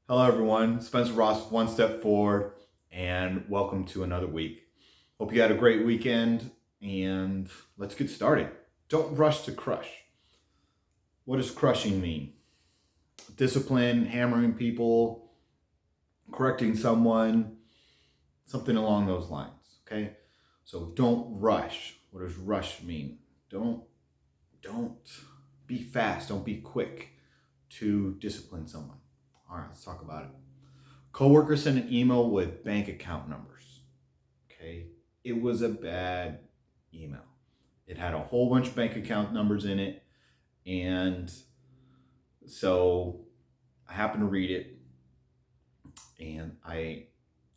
Hello, everyone. Spencer Ross with One Step Forward, and welcome to another week. Hope you had a great weekend, and let's get started. Don't rush to crush. What does crushing mean? Discipline, hammering people, correcting someone, something along those lines. Okay, so don't rush. What does rush mean? Don't be fast. Don't be quick to discipline someone. All right, let's talk about it. Coworker sent an email with bank account numbers. Okay. It was a bad email. It had a whole bunch of bank account numbers in it. And so I happened to read it and I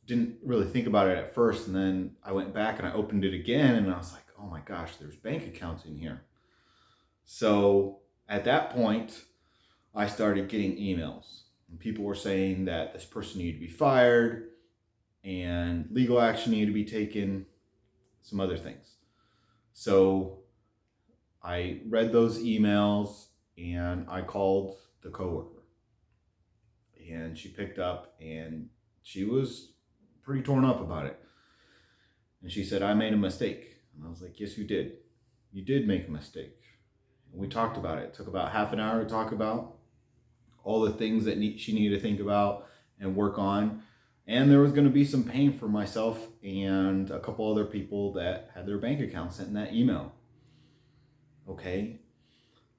didn't really think about it at first. And then I went back and I opened it again and I was like, oh my gosh, there's bank accounts in here. So at that point, I started getting emails. And people were saying that this person needed to be fired and legal action needed to be taken, some other things. So I read those emails and I called the coworker. And she picked up and she was pretty torn up about it. And she said, I made a mistake. And I was like, yes, you did. You did make a mistake. And we talked about it. It took about half an hour to talk about all the things that she needed to think about and work on. And there was going to be some pain for myself and a couple other people that had their bank account sent in that email. Okay.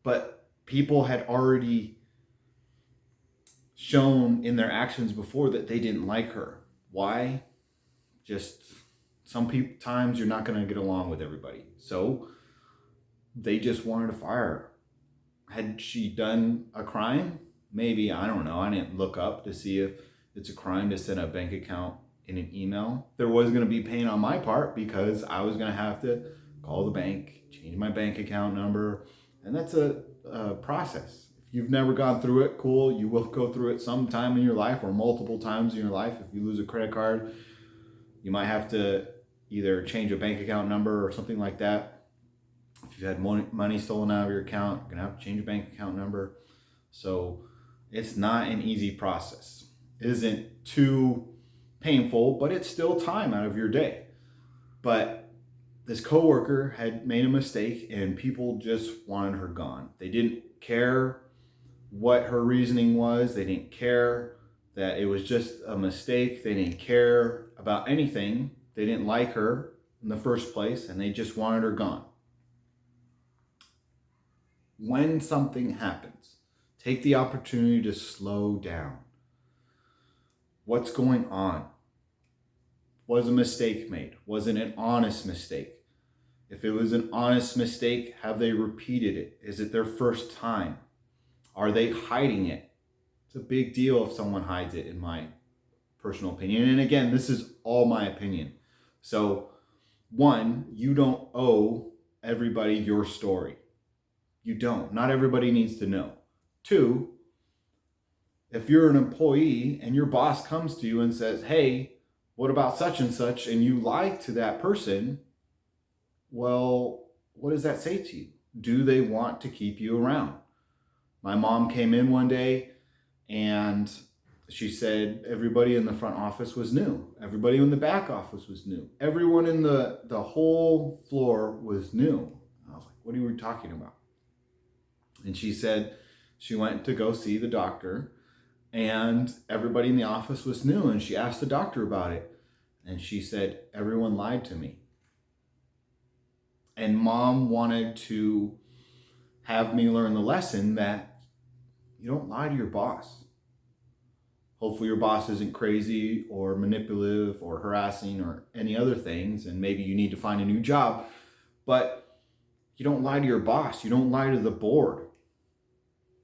But people had already shown in their actions before that they didn't like her. Why? Just times you're not going to get along with everybody. So they just wanted to fire her. Had she done a crime? Maybe, I don't know. I didn't look up to see if it's a crime to send a bank account in an email. There was going to be pain on my part because I was going to have to call the bank, change my bank account number, and that's a process. If you've never gone through it, cool. You will go through it sometime in your life or multiple times in your life. If you lose a credit card, you might have to either change a bank account number or something like that. If you've had money stolen out of your account, you're going to have to change your bank account number. So it's not an easy process. It isn't too painful, but it's still time out of your day. But this coworker had made a mistake and people just wanted her gone. They didn't care what her reasoning was. They didn't care that it was just a mistake. They didn't care about anything. They didn't like her in the first place and they just wanted her gone. When something happens, take the opportunity to slow down. What's going on? Was a mistake made? Was it an honest mistake? If it was an honest mistake, have they repeated it? Is it their first time? Are they hiding it? It's a big deal if someone hides it, in my personal opinion. And again, this is all my opinion. So, one, you don't owe everybody your story. You don't. Not everybody needs to know. Two, if you're an employee and your boss comes to you and says, hey, what about such and such, and you lie to that person, well, what does that say to you? Do they want to keep you around? My mom came in one day and she said everybody in the front office was new. Everybody in the back office was new. Everyone in the whole floor was new. I was like, what are you talking about? And she said she went to go see the doctor and everybody in the office was new. And she asked the doctor about it. And she said, everyone lied to me. And mom wanted to have me learn the lesson that you don't lie to your boss. Hopefully your boss isn't crazy or manipulative or harassing or any other things. And maybe you need to find a new job. But you don't lie to your boss. You don't lie to the board.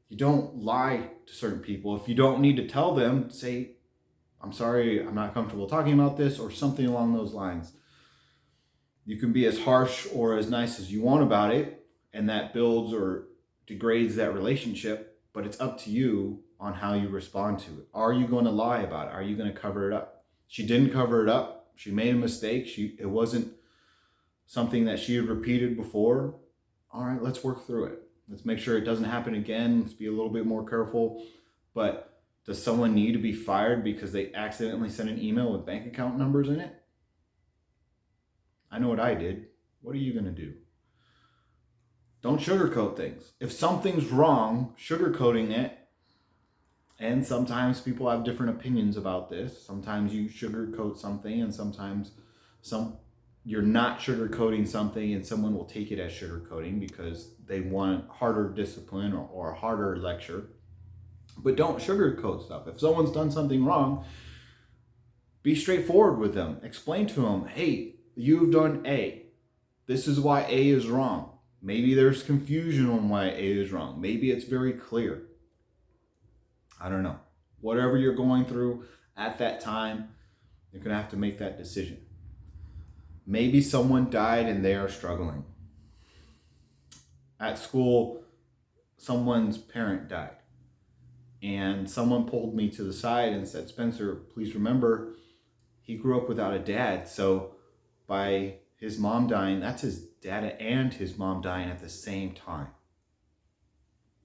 You don't lie to certain people. If you don't need to tell them, say, I'm sorry, I'm not comfortable talking about this, or something along those lines. You can be as harsh or as nice as you want about it, and that builds or degrades that relationship, but it's up to you on how you respond to it. Are you going to lie about it? Are you going to cover it up? She didn't cover it up. She made a mistake. It wasn't something that she had repeated before. All right, let's work through it. Let's make sure it doesn't happen again. Let's be a little bit more careful. But Does someone need to be fired because they accidentally sent an email with bank account numbers in it? I know what I did. What are you going to do? Don't sugarcoat things. If something's wrong, sugarcoating it, and sometimes people have different opinions about this. Sometimes you sugarcoat something, and sometimes you're not sugarcoating something, and someone will take it as sugarcoating because they want harder discipline or a harder lecture. But don't sugarcoat stuff. If someone's done something wrong, be straightforward with them. Explain to them, hey, you've done A. This is why A is wrong. Maybe there's confusion on why A is wrong. Maybe it's very clear. I don't know. Whatever you're going through at that time, you're going to have to make that decision. Maybe someone died and they are struggling. At school, someone's parent died. And someone pulled me to the side and said, Spencer, please remember, he grew up without a dad. So by his mom dying, that's his dad and his mom dying at the same time.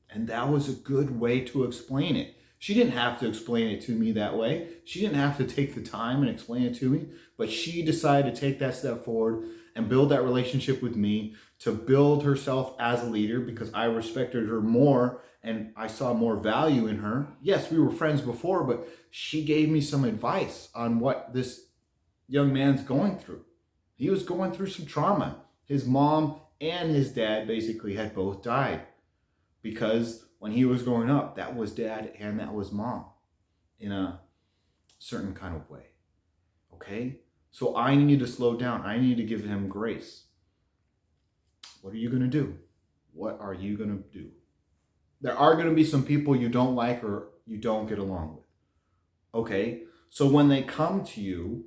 And that was a good way to explain it. She didn't have to explain it to me that way. She didn't have to take the time and explain it to me, but she decided to take that step forward and build that relationship with me, to build herself as a leader, because I respected her more and I saw more value in her. Yes, we were friends before, but she gave me some advice on what this young man's going through. He was going through some trauma. His mom and his dad basically had both died, because when he was growing up, that was dad and that was mom in a certain kind of way. Okay? So I need to slow down. I need to give him grace. What are you going to do? What are you going to do? There are going to be some people you don't like or you don't get along with. Okay? So when they come to you,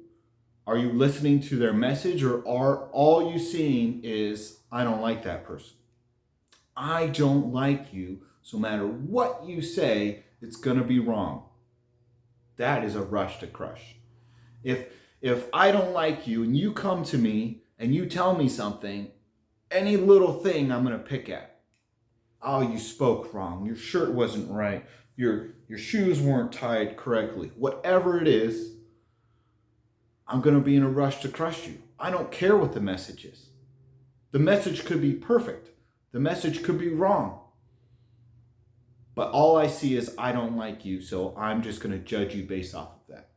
are you listening to their message, or are all you seeing is, I don't like that person? I don't like you, so no matter what you say, it's going to be wrong. That is a rush to crush. If I don't like you and you come to me and you tell me something, any little thing I'm going to pick at. Oh, you spoke wrong. Your shirt wasn't right. Your shoes weren't tied correctly. Whatever it is, I'm going to be in a rush to crush you. I don't care what the message is. The message could be perfect. The message could be wrong. But all I see is I don't like you, so I'm just going to judge you based off of that.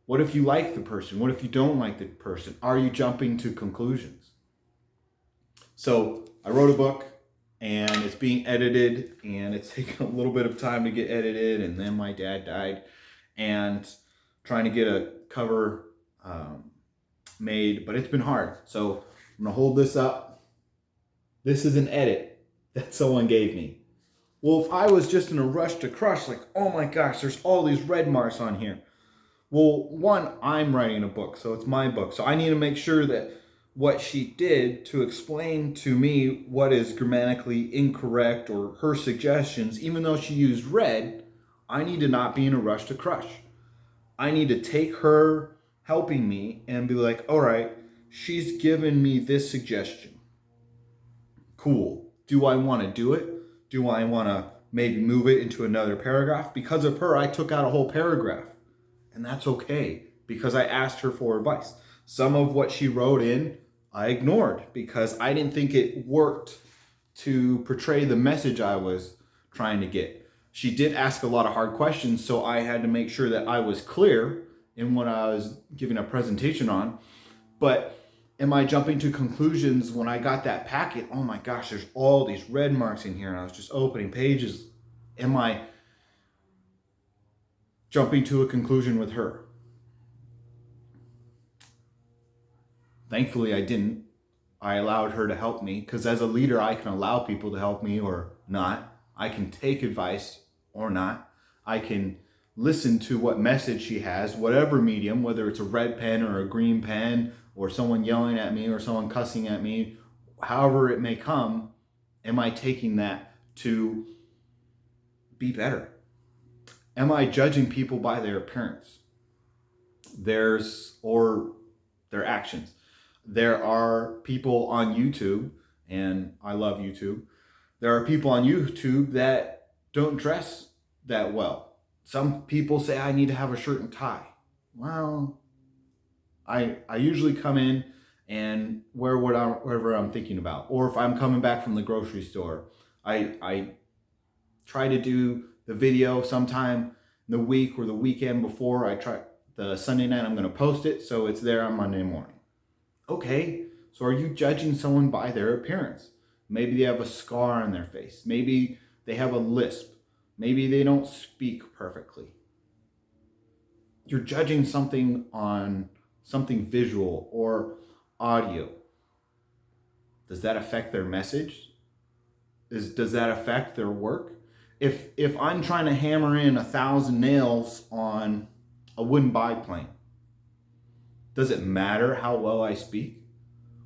What if you like the person? What if you don't like the person? Are you jumping to conclusions? So I wrote a book, and it's being edited, and it's taken a little bit of time to get edited, and then my dad died, and trying to get a cover made, but it's been hard. So I'm going to hold this up. This is an edit that someone gave me. Well, if I was just in a rush to crush, like, oh my gosh, there's all these red marks on here. Well, one, I'm writing a book, so it's my book. So I need to make sure that what she did to explain to me what is grammatically incorrect or her suggestions, even though she used red, I need to not be in a rush to crush. I need to take her helping me and be like, all right, she's given me this suggestion. Cool. Do I want to do it? Do I want to maybe move it into another paragraph? Because of her, I took out a whole paragraph. And that's okay, because I asked her for advice. Some of what she wrote in, I ignored because I didn't think it worked to portray the message I was trying to get. She did ask a lot of hard questions, so I had to make sure that I was clear in what I was giving a presentation on. But am I jumping to conclusions when I got that packet? Oh my gosh, there's all these red marks in here, and I was just opening pages. Am I jumping to a conclusion with her? Thankfully, I didn't. I allowed her to help me, because as a leader, I can allow people to help me or not. I can take advice or not. I can listen to what message she has, whatever medium, whether it's a red pen or a green pen, or someone yelling at me or someone cussing at me, however it may come. Am I taking that to be better? Am I judging people by their appearance, or their actions? There are people on YouTube, and I love YouTube. There are people on YouTube that don't dress that well. Some people say I need to have a shirt and tie. Well, I usually come in and wear whatever I'm thinking about. Or if I'm coming back from the grocery store, I try to do the video sometime in the week or the weekend before. I try the Sunday night, I'm going to post it so it's there on Monday morning. Okay, so are you judging someone by their appearance? Maybe they have a scar on their face. Maybe they have a lisp. Maybe they don't speak perfectly. You're judging something on something visual or audio. Does that affect their message? Does that affect their work? If I'm trying to hammer in 1,000 nails on a wooden biplane, does it matter how well I speak?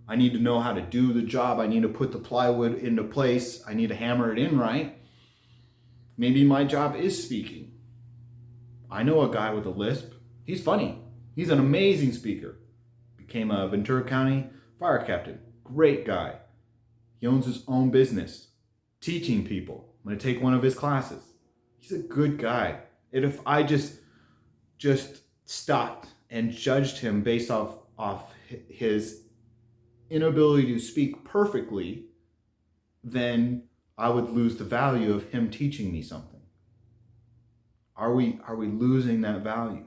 I need to know how to do the job. I need to put the plywood into place. I need to hammer it in right. Maybe my job is speaking. I know a guy with a lisp. He's funny. He's an amazing speaker. Became a Ventura County fire captain. Great guy. He owns his own business. Teaching people. I'm going to take one of his classes. He's a good guy. And if I just stopped and judged him based off his inability to speak perfectly, then I would lose the value of him teaching me something. Are we losing that value?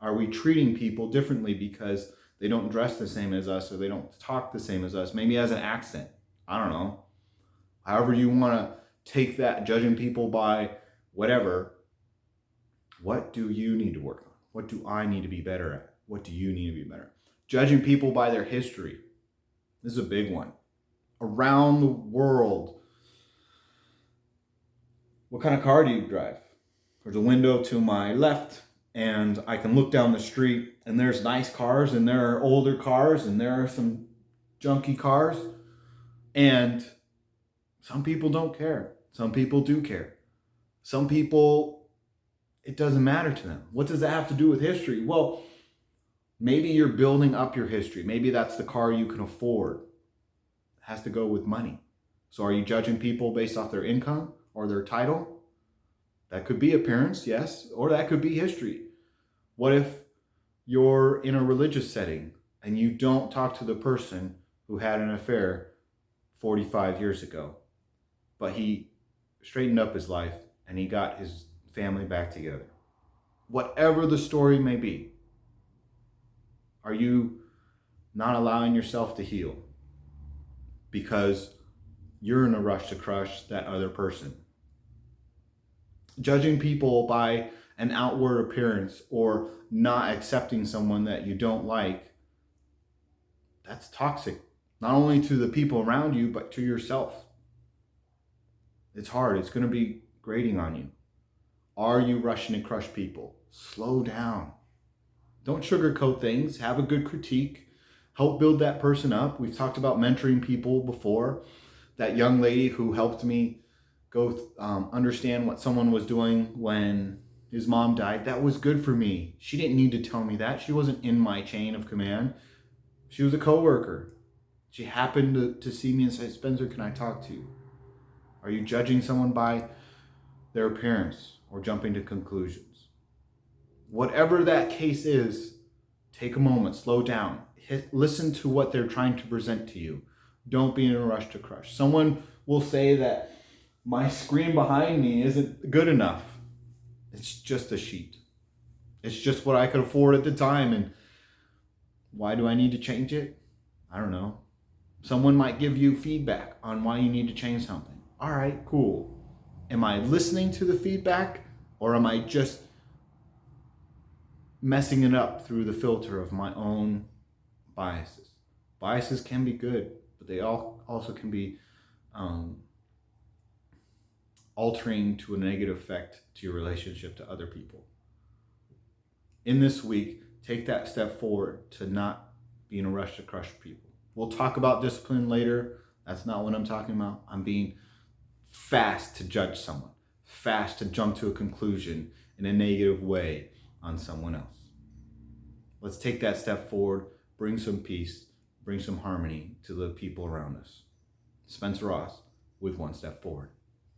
Are we treating people differently because they don't dress the same as us or they don't talk the same as us? Maybe as an accent. I don't know. However you want to take that, judging people by whatever. What do you need to work on? What do I need to be better at? What do you need to be better at? Judging people by their history. This is a big one. Around the world. What kind of car do you drive? There's a window to my left, and I can look down the street, and there's nice cars, and there are older cars, and there are some junky cars. And some people don't care. Some people do care. Some people, it doesn't matter to them. What does that have to do with history? Well, maybe you're building up your history. Maybe that's the car you can afford. It has to go with money. So are you judging people based off their income or their title? That could be appearance, yes, or that could be history. What if you're in a religious setting and you don't talk to the person who had an affair 45 years ago, but he straightened up his life and he got his family back together? Whatever the story may be, are you not allowing yourself to heal because you're in a rush to crush that other person? Judging people by an outward appearance or not accepting someone that you don't like, that's toxic. Not only to the people around you, but to yourself. It's hard. It's going to be grating on you. Are you rushing to crush people? Slow down. Don't sugarcoat things. Have a good critique. Help build that person up. We've talked about mentoring people before. That young lady who helped me go understand what someone was doing when his mom died, that was good for me. She didn't need to tell me that. She wasn't in my chain of command. She was a coworker. She happened to see me and say, Spencer, can I talk to you? Are you judging someone by their appearance or jumping to conclusions? Whatever that case is, take a moment, slow down. Listen to what they're trying to present to you. Don't be in a rush to crush. Someone will say that my screen behind me isn't good enough. It's just a sheet. It's just what I could afford at the time. And why do I need to change it? I don't know. Someone might give you feedback on why you need to change something. All right, cool. Am I listening to the feedback or am I just messing it up through the filter of my own biases? Biases can be good, but they also can be altering to a negative effect to your relationship to other people. In this week, take that step forward to not be in a rush to crush people. We'll talk about discipline later. That's not what I'm talking about. I'm being fast to judge someone, fast to jump to a conclusion in a negative way on someone else. Let's take that step forward, bring some peace, bring some harmony to the people around us. Spencer Ross with One Step Forward.